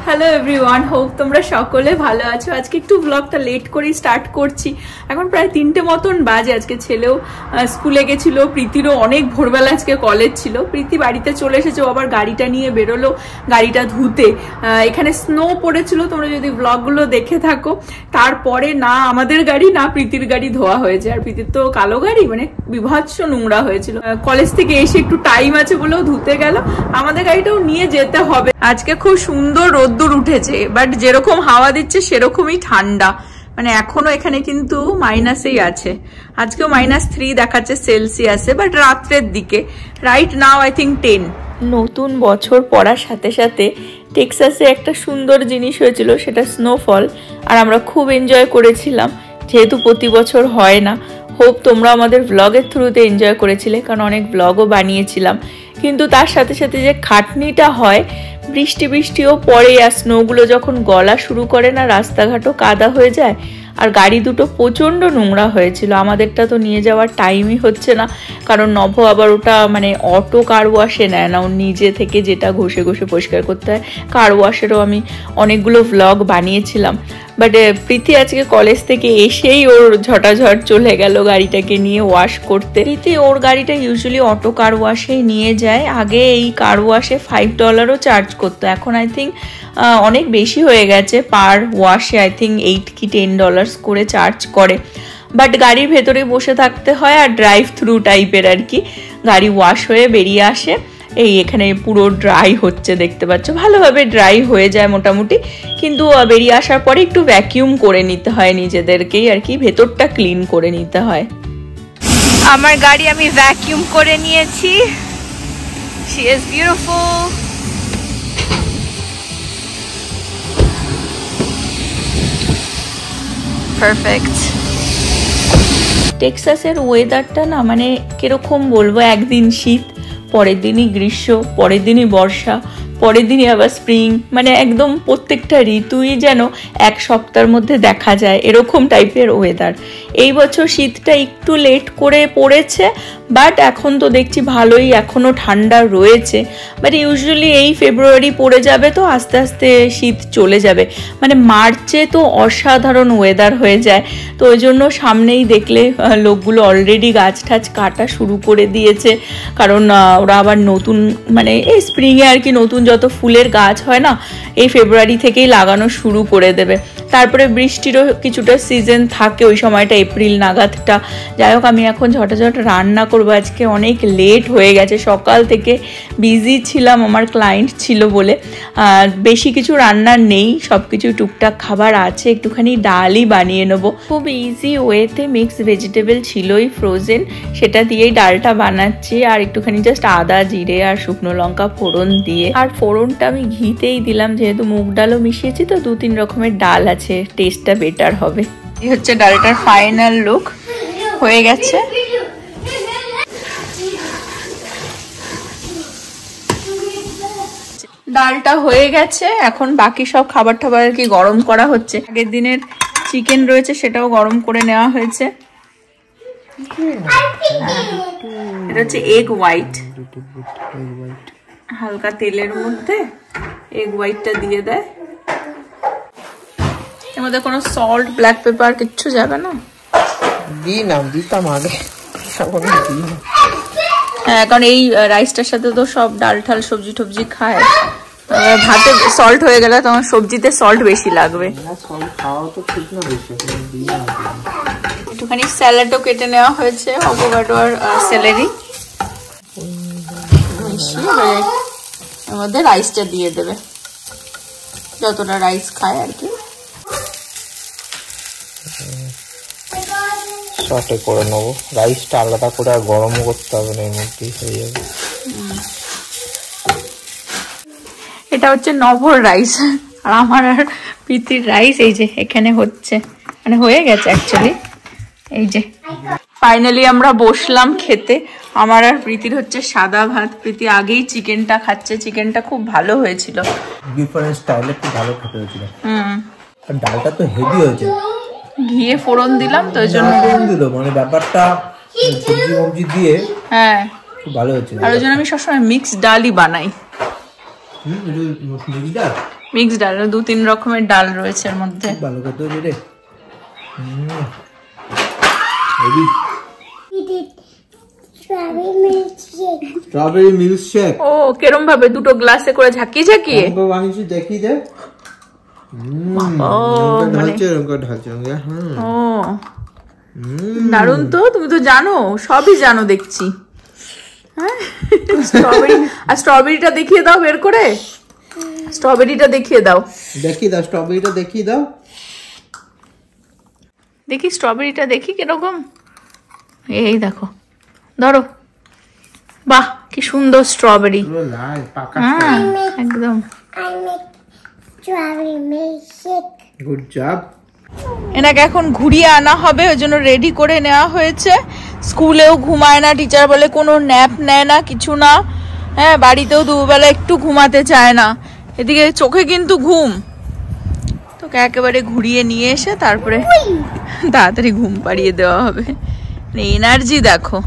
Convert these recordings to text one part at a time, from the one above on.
Hello everyone, hope তোমরা সকলে ভালো আছো। আজকে একটু ব্লগটা লেট করে স্টার্ট করছি, এখন প্রায় 3টে মতন বাজে। আজকে ছেলেও স্কুলে গেছিল, প্রীতিরও অনেক ভোরবেলা আজকে কলেজ ছিল। প্রীতি বাড়িতে চলে এসেছে, ও আবার গাড়িটা নিয়ে বেরোলো গাড়িটা ধুতে। এখানে স্নো পড়েছিল, তোমরা যদি ব্লগগুলো দেখে থাকো। তারপরে না আমাদের গাড়ি না প্রীতির গাড়ি ধোয়া হয়েছে, আর প্রীতির তো কালো গাড়ি, মানে বিভৎস নোংরা হয়েছিল। কলেজ থেকে এসে একটু টাইম আছে বলেও ধুতে গেল। আমাদের গাড়িটাও নিয়ে যেতে হবে। আজকে খুব সুন্দর রোদ্দুর উঠেছে, বাট যেরকম হাওয়া দিচ্ছে সেরকমই ঠান্ডা। মানে এখনো এখানে কিন্তু মাইনাসেই আছে। আজকেও -3 দেখাচ্ছে সেলসিয়াসে, বাট রাত্রের দিকে। Right now I think 10। নতুন বছর পড়ার সাথে সাথে টেক্সাসে একটা সুন্দর জিনিস হয়েছিল, সেটা স্নোফল। আর আমরা খুব এনজয় করেছিলাম, যেহেতু প্রতি বছর হয় না। হোপ তোমরা আমাদের ব্লগের থ্রুতে এনজয় করেছিলে, কারণ অনেক ব্লগও বানিয়েছিলাম। কিন্তু তার সাথে সাথে যে খাটনিটা হয়, বৃষ্টিও পড়ে, আর স্নোগুলো যখন গলা শুরু করে না, রাস্তাঘাটও কাদা হয়ে যায়। আর গাড়ি দুটো প্রচণ্ড নোংরা হয়েছিল। আমাদেরটা তো নিয়ে যাওয়ার টাইমই হচ্ছে না, কারণ নভ আবার ওটা মানে অটো কার ওয়াশে নেয় না, ও নিজে থেকে যেটা ঘষে ঘষে পরিষ্কার করতে হয়। কার ওয়াশেরও আমি অনেকগুলো ভ্লগ বানিয়েছিলাম। বাট প্রীতি আজকে কলেজ থেকে এসেই ওর ঝটাঝট চলে গেল গাড়িটাকে নিয়ে ওয়াশ করতে। প্রীতি ওর গাড়িটা ইউজুয়ালি অটো কার ওয়াশেই নিয়ে যায়। আগে এই কার ওয়াশে $5ও চার্জ করতো, এখন আই থিঙ্ক অনেক বেশি হয়ে গেছে। পার ওয়াশে আই থিঙ্ক $8 কি $10 করে চার্জ করে। বাট গাড়ির ভেতরে বসে থাকতে হয়, আর ড্রাইভ থ্রু টাইপের আর কি। গাড়ি ওয়াশ হয়ে বেরিয়ে আসে। এই এখানে পুরো ড্রাই হচ্ছে, দেখতে পাচ্ছ, ভালোভাবে ড্রাই হয়ে যায় মোটামুটি। কিন্তু বেরিয়ে আসার পরে একটু ভ্যাকিউম করে নিতে হয় নিজেদেরকেই আর কি, ভেতরটা ক্লিন করে নিতে হয়। আমার গাড়ি আমি ভ্যাকিউম করে নিয়েছি। She is beautiful. Perfect. টেক্সাসের ওয়েদারটা না, মানে কিরকম বলবো, একদিন শীত, পরের দিনই গ্রীষ্ম, পরের দিনই বর্ষা, পরের দিনই আবার স্প্রিং। মানে একদম প্রত্যেকটা ঋতুই যেন এক সপ্তাহের মধ্যে দেখা যায়, এরকম টাইপের ওয়েদার। এই বছর শীতটা একটু লেট করে পড়েছে, বাট এখন তো দেখছি ভালোই এখনও ঠান্ডা রয়েছে। বাট ইউজুয়ালি এই ফেব্রুয়ারি পড়ে যাবে, তো আস্তে আস্তে শীত চলে যাবে। মানে মার্চে তো অসাধারণ ওয়েদার হয়ে যায়। তো ওই জন্য সামনেই দেখলে লোকগুলো অলরেডি গাছ ঠাছ কাটা শুরু করে দিয়েছে, কারণ ওরা আবার নতুন মানে এই স্প্রিংয়ে আর কি নতুন যত ফুলের গাছ হয় না, এই ফেব্রুয়ারি থেকেই লাগানো শুরু করে দেবে। তারপরে বৃষ্টিরও কিছুটা সিজন থাকে ওই সময়টা, এপ্রিল নাগাদটা। যাই হোক, আমি এখন ঝটাঝট রান্না করবো। আজকে অনেক লেট হয়ে গেছে, সকাল থেকে বিজি ছিলাম, আমার ক্লায়েন্ট ছিল বলে। বেশি কিছু রান্নার নেই, সব কিছু টুকটাক খাবার আছে, একটুখানি ডালই বানিয়ে নেবো। খুব ইজি ওয়েতে মিক্স ভেজিটেবল ছিলই ফ্রোজেন, সেটা দিয়েই ডালটা বানাচ্ছি। আর একটুখানি জাস্ট আদা, জিরে আর শুকনো লঙ্কা ফোড়ন দিয়ে, আর ফোড়নটা আমি ঘিতেই দিলাম, যেহেতু মুগ ডালও মিশিয়েছি, তো 2-3 রকমের ডাল আছে, টেস্টটা বেটার হবে। এই হচ্ছে ডালটার ফাইনাল লুক, হয়ে গেছে। ডালটা হয়ে গেছে, এখন বাকি সব খাবার টাবার আর কি গরম করা হচ্ছে। আগের দিনের চিকেন রয়েছে, সেটাও গরম করে নেওয়া হয়েছে। এটা হচ্ছে এগ হোয়াইট, হালকা তেলের মধ্যে এগ হোয়াইটটা দিয়ে দেয়। এর মধ্যে কোনো সল্ট, ব্ল্যাক পেপার কিচ্ছু যাবে না। হ্যাঁ, কারণ এই রাইসটার সাথে তো সব ডাল ঠাল সবজি টবজি খায়। ভাতে সল্ট হয়ে গেলে তোমার সবজিতে সল্ট বেশি লাগবে। একটুখানি স্যালাডও কেটে নেওয়া হয়েছে, অ্যাভোকাডো আর সেলেরি। এর মধ্যে রাইসটা দিয়ে দেবে, যতটা রাইস খায় আর কি। শর্টে করে নেবো রাইসটা, আলাদা করে আর গরমও করতে হবে না, এর মধ্যেই হয়ে যাবে। এটা হচ্ছে নভর রাইস, আর আমার আর প্রীতির রাইস এই যে এখানে হচ্ছে, মানে হয়ে গেছে অ্যাকচুয়ালি। এই যে ফাইনালি আমরা বসলাম খেতে। আমার আর প্রীতির হচ্ছে সাদা ভাত, প্রীতি আগেই চিকেনটা খাচ্ছে, চিকেনটা খুব ভালো হয়েছিল, ডিফারেন্ট স্টাইলে খুব ভালো খেতে হয়েছিল। আর ডালটা তো হেভি হয়েছে, ঘিয়ে ফোড়ন দিলাম তো ওই জন্য ফোড়ন দিল, মানে ব্যাপারটা সবজি মবজি দিয়ে। হ্যাঁ, ভালো হয়েছে। আর ওই জন্য আমি সবসময় মিক্স ডালই বানাই। মিক্স ডাল মিক্স ডাল, 2-3 রকমের ডাল রয়েছে এর মধ্যে। ভালো কথা রে। Strawberry milkshake. ও কেরম ভাবে দুটো গ্লাসে করে ঝাঁকিয়ে ঝাঁকিয়ে বানিয়েছি, দেখি দে। দারুন তো, তুমি তো জানো, সবই জানো দেখছি। হ্যাঁ স্ট্রবেরি, আর স্ট্রবেরিটা দেখিয়ে দাও বের করে, স্ট্রবেরিটা দেখিয়ে দাও। দেখিয়ে দাও স্ট্রবেরিটা, দেখিয়ে দাও। দেখি স্ট্রবেরিটা দেখি কিরকম। এই দেখো, ধরো। বাহ কি সুন্দর স্ট্রবেরি, একদম। Good job. এনাকে এখন ঘুরিয়ে আনা হবে, ওই জন্য রেডি করে নেওয়া হয়েছে। স্কুলেও ঘুমায় না, টিচার বলে কোনো ন্যাপ নেয় না, কিছু না। হ্যাঁ বাড়িতেও দুবেলা একটু ঘুমাতে চায় না, এদিকে চোখে কিন্তু ঘুম। তোকে একেবারে ঘুরিয়ে নিয়ে এসে তারপরে তাড়াতাড়ি ঘুম পাড়িয়ে দেওয়া হবে। এনার্জি দেখো,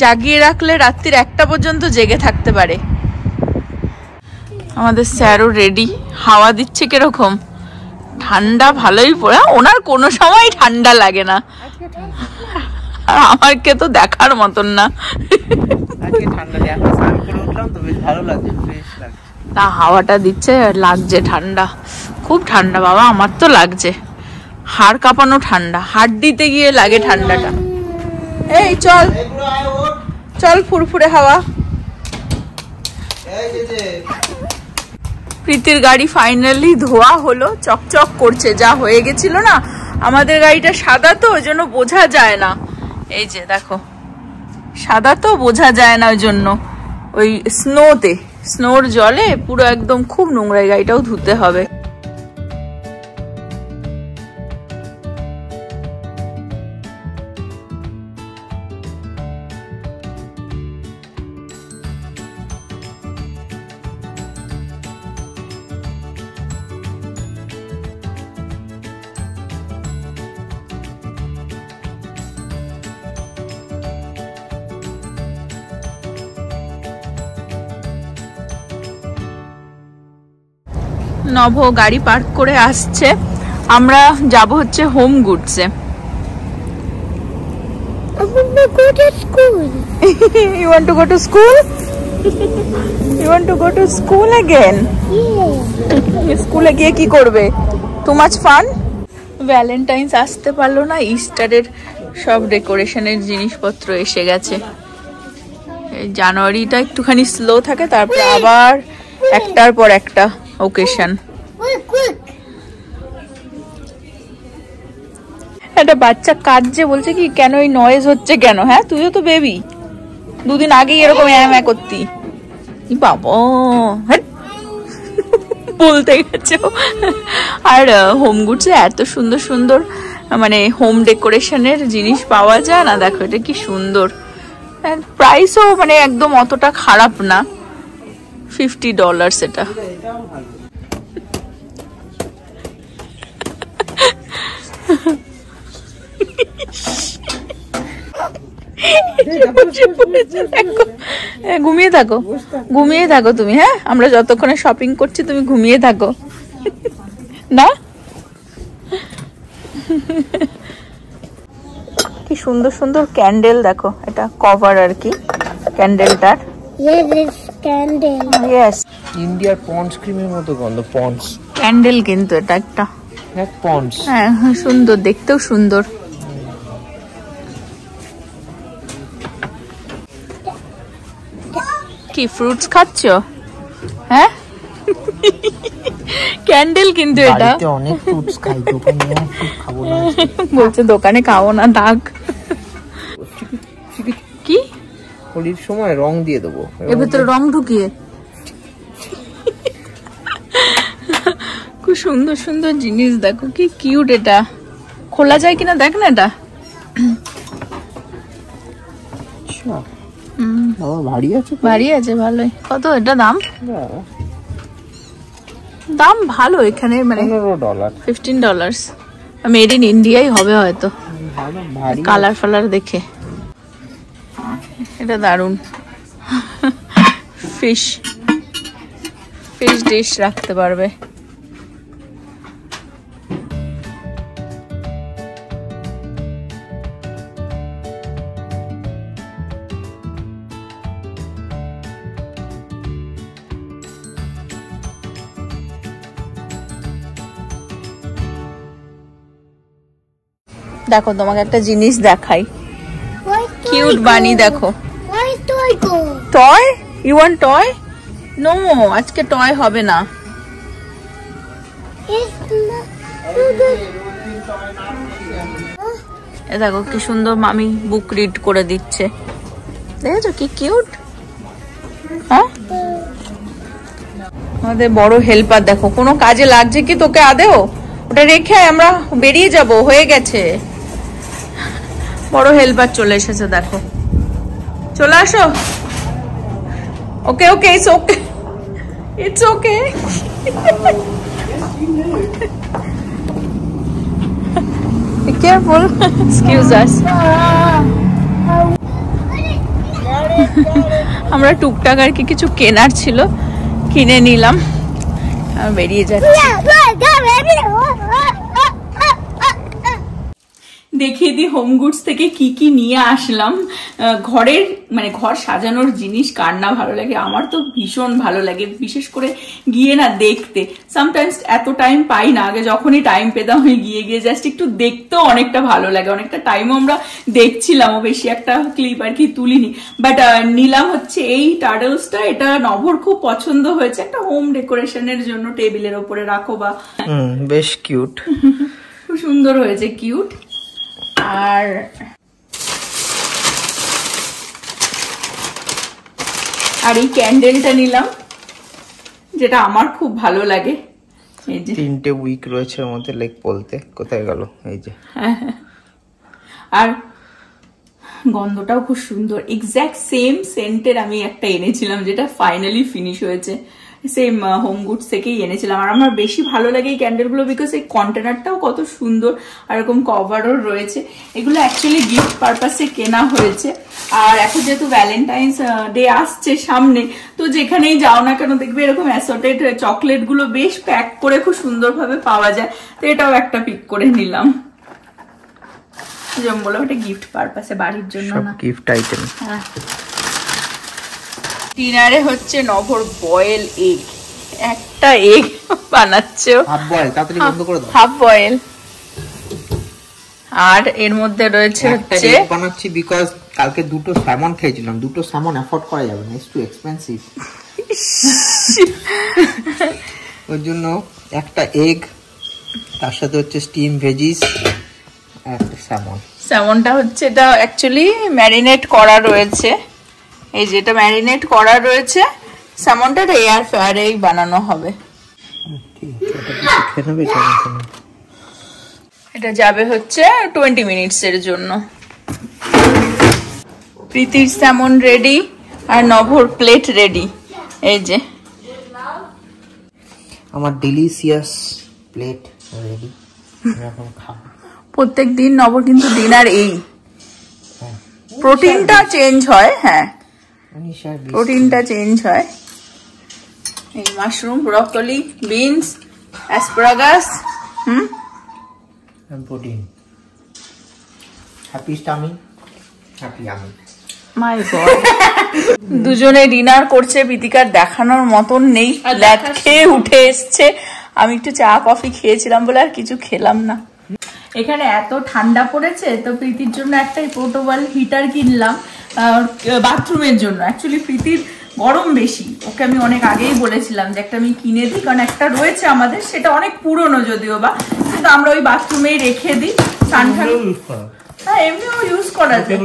জাগিয়ে রাখলে রাত্রির 1টা পর্যন্ত জেগে থাকতে পারে। আমাদের স্যারও রেডি, হাওয়া দিচ্ছে কিরকম, ঠান্ডা ভালোই পড়ে। ওনার কোনো সময় ঠান্ডা লাগে না, আর আমাকে তো দেখার মতন না। তা হাওয়াটা দিচ্ছে, লাগছে ঠান্ডা, খুব ঠান্ডা বাবা, আমার তো লাগছে। হাড় কাঁপানো ঠান্ডা, হাড় দিতে গিয়ে লাগে ঠান্ডাটা। এই চল চল, ফুরফুরে হাওয়া। প্রীতির গাড়ি ফাইনালি ধোয়া হলো, চকচক করছে, যা হয়ে গেছিল না। আমাদের গাড়িটা সাদা তো, ওই জন্য বোঝা যায় না। এই যে দেখো, সাদা তো বোঝা যায় না, ওই জন্য ওই স্নোর জলে পুরো একদম খুব নোংরা। গাড়িটাও ধুতে হবে। নভ গাড়ি পার্ক করে আসছে, আমরা যাব হচ্ছে home গুডসে। You want to go to school? You want to go to school again? স্কুলে গিয়ে কি করবে? Too much fun? ভ্যালেন্টাইন্স আসতে পারলো না, ইস্টারের সব ডেকোরেশনের জিনিসপত্র এসে গেছে। জানুয়ারিটা একটুখানি স্লো থাকে, তারপর আবার একটার পর একটা ওকেশন। একটা বাচ্চা কাঁদছে, বলছে কি কেন এই নয়েজ হচ্ছে কেন? হ্যাঁ তুইও তো বেবি, 2 দিন আগেই এরকম ম্যাঁ করতি। বাবা বলতে গেছে। আর হোম গুডসে এত সুন্দর সুন্দর মানে হোম ডেকোরেশনের জিনিস পাওয়া যায় না, দেখো এটা কি সুন্দর। প্রাইসও মানে একদম অতটা খারাপ না, $50 এটা। ঘুমিয়ে থাকো, ঘুমিয়ে থাকো তুমি। হ্যাঁ আমরা যতক্ষণে শপিং করছি তুমি ঘুমিয়ে থাকো না। কি সুন্দর সুন্দর ক্যান্ডেল দেখো, এটা কভার আর কি ক্যান্ডেলটার। ইন্ডিয়ার পন্ডস ক্রিমের মতো গন্ধ, পন্ডস ক্যান্ডেল কিন্তু এটা একটা। পন্ডস, হ্যাঁ সুন্দর, দেখতেও সুন্দর। কি ফ্রুটস খাচ্ছ? হ্যাঁ ক্যান্ডেল কিন্তু এটা। অনেক ফ্রুটস খাই, দোকানে খাবো না বলছে, দোকানে খাবো না, দাগ। কি হোলির সময় রং দিয়ে দেবো, এর ভিতরে রং ঢুকিয়ে। খুব সুন্দর সুন্দর জিনিস দেখো, কি কিউট। এটা খোলা যায় কিনা দেখ না এটা। ভারী আছে, ভারী আছে, ভালোই। কত এটা দাম? দাম ভালো এখানে, মানে $15। মেড ইন ইন্ডিয়াই হবে হয়তো, কালার ফালার দেখে। এটা দারুন, ফিশ ডিশ রাখতে পারবে। দেখো তোমাকে একটা জিনিস দেখাই, কিউট বানি দেখো। Toy, you want toy? No, আজকে টয় হবে না। এ দেখো কি সুন্দর মামি বুক রিড করে দিচ্ছে, দেখেছো কি কিউট। হ্যাঁ, আমাদের বড় হেল্পার দেখো, কোনো কাজে লাগছে কি তোকে আদেও? ওটা রেখে আমরা বেরিয়ে যাব, হয়ে গেছে। বড় হেল্পার চলে এসেছে দেখো, চলে আসো। Okay okay, it's okay, it's okay. Careful, excuse us. আমরা টুকটাক আর কি কিছু কেনার ছিল, কিনে নিলাম, বেরিয়ে যাচ্ছি। দেখিয়ে দিই হোম গুডস থেকে কি কি নিয়ে আসলাম। ঘরের মানে ঘর সাজানোর জিনিস কার না ভালো লাগে, আমার তো ভীষণ ভালো লাগে, বিশেষ করে গিয়ে না দেখতে। সামটাইমস এত টাইম পাই না, আগে যখনই টাইম পেতাম আমি গিয়ে গিয়ে জাস্ট একটু দেখতেও অনেকটা ভালো লাগে। অনেকটা টাইমও আমরা দেখছিলাম, বেশি একটা ক্লিপ আর কি তুলিনি, বাট নিলাম হচ্ছে এই টার্টলসটা। এটা নভর খুব পছন্দ হয়েছে, একটা হোম ডেকোরেশনের জন্য টেবিলের ওপরে রাখো বা, বেশ কিউট, খুব সুন্দর হয়েছে, কিউট। আর এই ক্যান্ডেলটা নিলাম, যেটা আমার খুব ভালো লাগে। এই যে 3টে উইক রয়েছে ওর মধ্যে, লাইক বলতে কোথায় গেল, এই যে। আর গন্ধটাও খুব সুন্দর, এক্স্যাক্ট সেম সেন্টের আমি একটা এনেছিলাম, যেটা ফাইনালি ফিনিশ হয়েছে, সেম হোম গুডস থেকেই এনেছিলাম। আর আমার বেশি ভালো লাগে এই ক্যান্ডেলগুলো, বিকজ এই কন্টেনারটাও কত সুন্দর, আর এরকম কভারও রয়েছে। এগুলো অ্যাকচুয়ালি গিফট পারপাসে কেনা হয়েছে। আর এখন যেহেতু ভ্যালেন্টাইন্স ডে আসছে সামনে, তো যেখানেই যাও না কেন দেখবে এরকম অ্যাসর্টেড চকলেট গুলো বেশ প্যাক করে খুব সুন্দরভাবে পাওয়া যায়, তো এটাও একটা পিক করে নিলাম। যেমন বলো, ওটা গিফট পারপাসে, বাড়ির জন্য না, গিফট আইটেম। হ্যাঁ। ডিনারে হচ্ছে নভর বয়েল এগ, একটা এগ বানাচ্ছে, হাফ বয়েল, তাড়াতাড়ি বন্ধ করে দাও। Half boil. আর এর মধ্যে রয়েছে হচ্ছে বানাচ্ছি বিকজ কালকে 2টো স্যামন খেয়েছিলাম, 2টো স্যামন অ্যাফোর্ড করা যাবে না, ইটস টু এক্সপেন্সিভ। ওর জন্য একটা এগ, তার সাথে হচ্ছে স্টিম ভেজিস, একটা স্যামন। স্যামনটা হচ্ছে, এটা অ্যাকচুয়ালি ম্যারিনেট করা রয়েছে, এই যে এটা ম্যারিনেট করা রয়েছে। স্যামনটা এয়ার ফ্রায়ারেই বানানো হবে। এটা যাবে হচ্ছে 20 মিনিটসের জন্য। প্রীতির স্যামন রেডি, আর নভর প্লেট রেডি। এই যে আমার ডিলিশিয়াস প্লেট রেডি, এখন খাবো। প্রত্যেক দিন নভর কিন্তু ডিনার এই, প্রোটিনটা চেঞ্জ হয়। হ্যাঁ, প্রোটিনটা চেঞ্জ হয়। এই mushroom, broccoli, beans, asparagus, protein. Happy স্টামি, হ্যাপি আমি। মাই গড, দুজনে ডিনার করছে, প্রীতিকার দেখানোর মতন নেই, ল্যাট খেয়ে উঠে এসছে। আমি একটু চা কফি খেয়েছিলাম বলে আর কিছু খেলাম না। এখানে এত ঠান্ডা পড়েছে, তো প্রীতির জন্য একটা পোর্টেবল হিটার কিনলাম বাথরুমের জন্য। অ্যাকচুয়ালি প্রীতির গরম বেশি, ওকে আমি অনেক আগেই বলেছিলাম যে একটা আমি কিনে দিই, কারণ একটা রয়েছে আমাদের, সেটা অনেক পুরনো যদিও বা, কিন্তু আমরা ওই বাথরুমেই রেখে দিই। হ্যাঁ, এমনিও ইউজ করা যায়,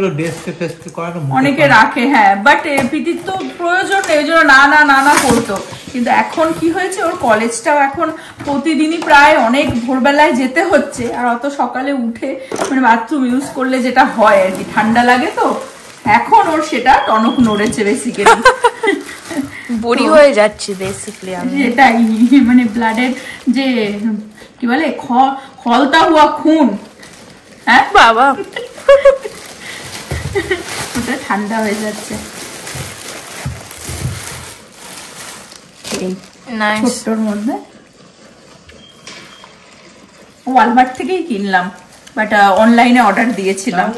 অনেকে রাখে। হ্যাঁ, বাট প্রীতির তো প্রয়োজন নেই, ওই জন্য না না না না করতো। কিন্তু এখন কি হয়েছে, ওর কলেজটাও এখন প্রতিদিনই প্রায় অনেক ভোরবেলায় যেতে হচ্ছে, আর অত সকালে উঠে মানে বাথরুম ইউজ করলে যেটা হয় আর কি, ঠান্ডা লাগে, তো এখন ওর সেটা টনক নড়েছে বেসিক্যালি, বড়ি হয়ে যাচ্ছে বেসিক্যালি। এটাই মানে ব্লাডের যে কি বলে খলতা হুয়া খুন। হ্যাঁ বাবা, ওটা ঠান্ডা হয়ে যাচ্ছে। ছোট্টর মধ্যে ওয়ালমার্ট থেকেই কিনলাম, বাট অনলাইনে অর্ডার দিয়েছিলাম।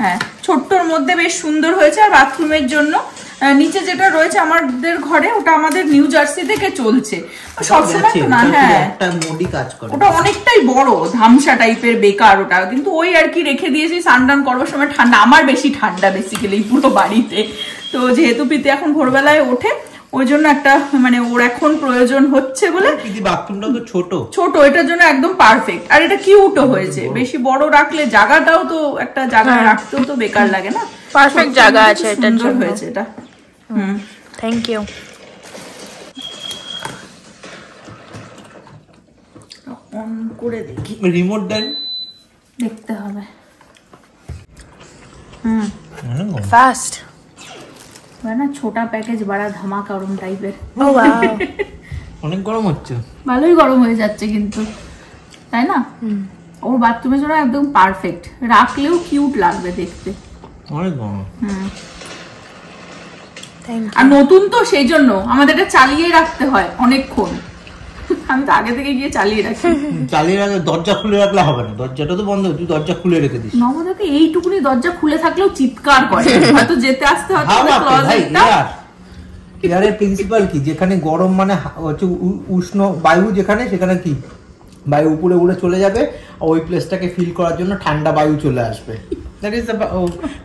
হ্যাঁ, ছোট্টর মধ্যে বেশ সুন্দর হয়েছে, আর বাথরুমের জন্য নিচে যেটা রয়েছে আমাদের ঘরে ওটা আমাদের নিউ জার্সি থেকে চলছে সবসময় তো না। হ্যাঁ ওটা অনেকটাই বড় ধামসা টাইপের বেকার ওটা, কিন্তু ওই আর কি রেখে দিয়েছি স্নান করবার সময় ঠান্ডা, আমার বেশি ঠান্ডা বেসিক্যালি পুরো বাড়িতে। তো যেহেতু প্রীতি এখন ভোরবেলায় ওঠে ওই জন্য একটা মানে ওর এখন প্রয়োজন হচ্ছে বলে বাথরুমটা তো ছোট এটার জন্য একদম পারফেক্ট। আর এটা কিউটও হয়েছে, বেশি বড় রাখলে জায়গাটাও তো একটা জায়গায় রাখতেও তো বেকার লাগে না, পারফেক্ট জায়গা আছে এটার জন্য হয়েছে এটা। Thank you. অন করে দেখি, রিমোট দেন, দেখতে হবে। ফাস্ট না ছোটা প্যাকেজ বড় ধামাকা ওরম টাইপের। ও ওয়াও, অনেক গরম হচ্ছে, ভালোই গরম হয়ে যাচ্ছে কিন্তু, তাই না? ওর বাথরুমের জন্য একদম পারফেক্ট, রাখলেও কিউট লাগবে দেখতে। অনেক গরম। আর নতুন তো সেই জন্য আমাদের এটা চালিয়ে রাখতে হয় অনেকক্ষণ। আমি তো আগে থেকে গিয়ে চালিয়ে রাখি। চালিয়ে রাখলে দরজা খুলে রাখলে হবে না, দরজাটা তো বন্ধ, তুই দরজা খুলে রেখে দিস। নবদাকে এইটুকুনি দরজা খুলে থাকলেও চিৎকার করে, হয়তো যেতে আসতে হয়তো ক্লোজেটটা। এয়ারের প্রিন্সিপাল কি, যেখানে গরম মানে হচ্ছে উষ্ণ বায়ু, যেখানে সেখানে কি বায়ু উপরে উড়ে চলে যাবে, ওই প্লেসটাকে ফিল করার জন্য ঠান্ডা বায়ু চলে আসবে। That is the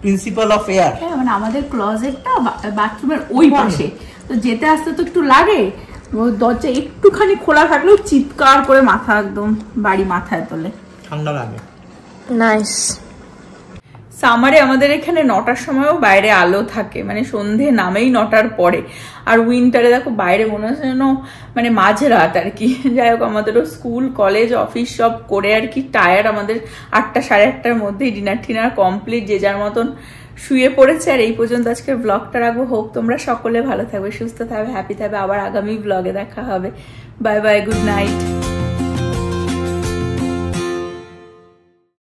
principal of air. হ্যাঁ মানে আমাদের ক্লোজেটটা বাথরুমের ওই পাশে, তো যেতে আসতে তো একটু লাগে। দরজা একটুখানি খোলা থাকলেও চিৎকার করে মাথা একদম বাড়ি মাথায় তোলে, ঠান্ডা লাগে। নাইস। সামারে আমাদের এখানে 9টার সময়ও বাইরে আলো থাকে, মানে সন্ধে নামেই 9টার পরে। আর উইন্টারে দেখো বাইরে মনে হচ্ছে যেন মানে মাঝরাত আর কি। যাই হোক আমাদেরও স্কুল কলেজ অফিস সব করে আর কি টায়ার্ড, আমাদের 8টা সাড়ে 8টার মধ্যেই ডিনার টিনার কমপ্লিট, যে যার মতন শুয়ে পড়েছে। আর এই পর্যন্ত আজকের ব্লগটা রাখবো। হোপ তোমরা সকলে ভালো থাকবে, সুস্থ থাকবে, হ্যাপি থাকবে। আবার আগামী ব্লগে দেখা হবে। Bye bye, good night.